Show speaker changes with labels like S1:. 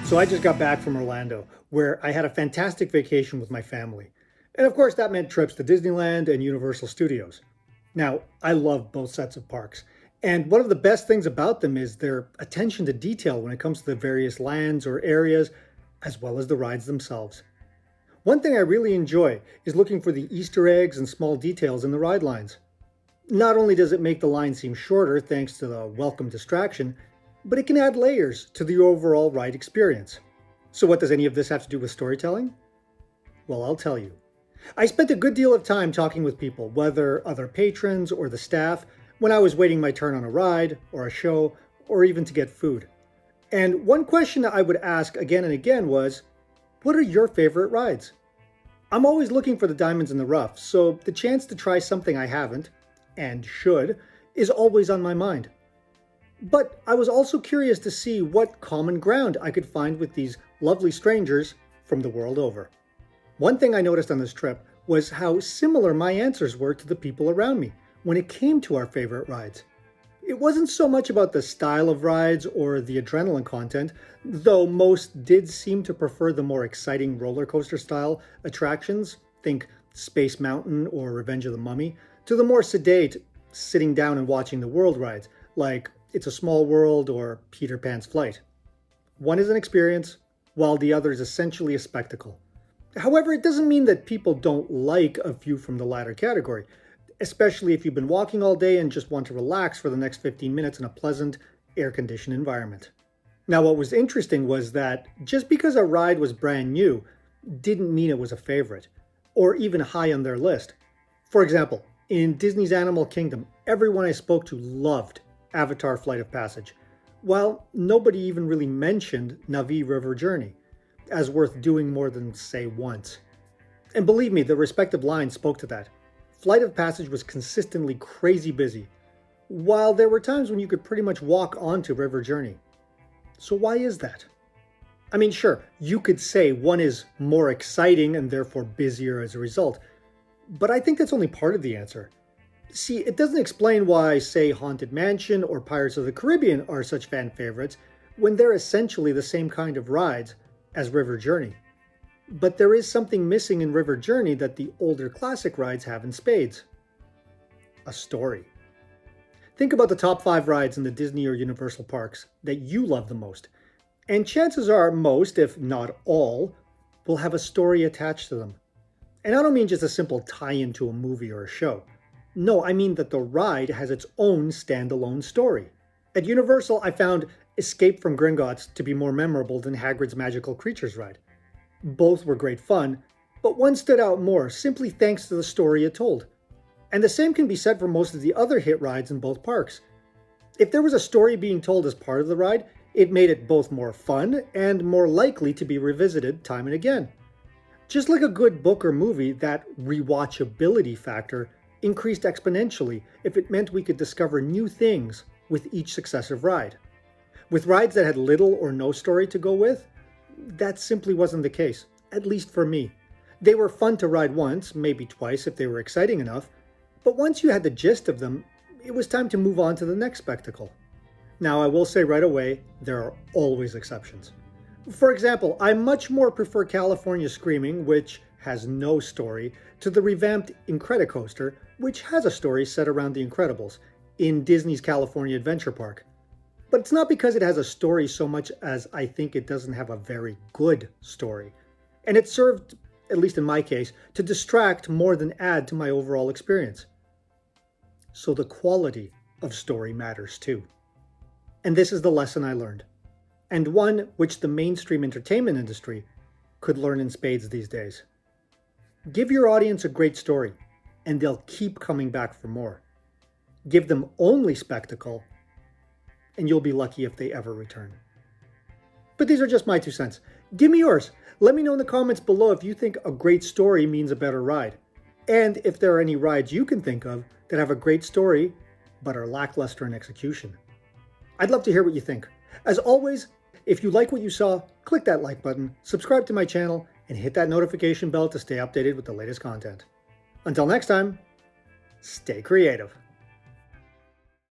S1: So I just got back from Orlando, where I had a fantastic vacation with my family. And of course, that meant trips to Disneyland and Universal Studios. Now, I love both sets of parks. And one of the best things about them is their attention to detail when it comes to the various lands or areas, as well as the rides themselves. One thing I really enjoy is looking for the Easter eggs and small details in the ride lines. Not only does it make the line seem shorter thanks to the welcome distraction, but it can add layers to the overall ride experience. So what does any of this have to do with storytelling? Well, I'll tell you. I spent a good deal of time talking with people, whether other patrons or the staff, when I was waiting my turn on a ride or a show, or even to get food. And one question I would ask again and again was, what are your favorite rides? I'm always looking for the diamonds in the rough, so the chance to try something I haven't, and should, is always on my mind. But I was also curious to see what common ground I could find with these lovely strangers from the world over. One thing I noticed on this trip was how similar my answers were to the people around me when it came to our favorite rides. It wasn't so much about the style of rides or the adrenaline content, though most did seem to prefer the more exciting roller coaster style attractions, think Space Mountain or Revenge of the Mummy, to the more sedate, sitting down and watching the world rides, like It's a Small World or Peter Pan's Flight. One is an experience, while the other is essentially a spectacle. However, it doesn't mean that people don't like a few from the latter category, especially if you've been walking all day and just want to relax for the next 15 minutes in a pleasant, air-conditioned environment. Now, what was interesting was that just because a ride was brand new didn't mean it was a favorite, or even high on their list. For example, in Disney's Animal Kingdom, everyone I spoke to loved Avatar Flight of Passage, while nobody even really mentioned Na'vi River Journey as worth doing more than, say, once. And believe me, the respective lines spoke to that. Flight of Passage was consistently crazy busy, while there were times when you could pretty much walk onto River Journey. So why is that? I mean, sure, you could say one is more exciting and therefore busier as a result, but I think that's only part of the answer. See, it doesn't explain why, say, Haunted Mansion or Pirates of the Caribbean are such fan favorites when they're essentially the same kind of rides as River Journey. But there is something missing in River Journey that the older classic rides have in spades. A story. Think about the top 5 rides in the Disney or Universal parks that you love the most, and chances are most, if not all, will have a story attached to them. And I don't mean just a simple tie-in to a movie or a show. No, I mean that the ride has its own standalone story. At Universal, I found Escape from Gringotts to be more memorable than Hagrid's Magical Creatures ride. Both were great fun, but one stood out more simply thanks to the story it told. And the same can be said for most of the other hit rides in both parks. If there was a story being told as part of the ride, it made it both more fun and more likely to be revisited time and again. Just like a good book or movie, that rewatchability factor increased exponentially if it meant we could discover new things with each successive ride. With rides that had little or no story to go with, that simply wasn't the case, at least for me. They were fun to ride once, maybe twice if they were exciting enough, but once you had the gist of them, it was time to move on to the next spectacle. Now, I will say right away, there are always exceptions. For example, I much more prefer California Screaming, which has no story, to the revamped Incredicoaster, which has a story set around the Incredibles, in Disney's California Adventure Park. But it's not because it has a story so much as I think it doesn't have a very good story. And it served, at least in my case, to distract more than add to my overall experience. So the quality of story matters too. And this is the lesson I learned, and one which the mainstream entertainment industry could learn in spades these days. Give your audience a great story, and they'll keep coming back for more. Give them only spectacle, and you'll be lucky if they ever return. But these are just my 2 cents. Give me yours. Let me know in the comments below if you think a great story means a better ride, and if there are any rides you can think of that have a great story but are lackluster in execution. I'd love to hear what you think. As always, if you like what you saw, click that like button, subscribe to my channel, and hit that notification bell to stay updated with the latest content. Until next time, stay creative.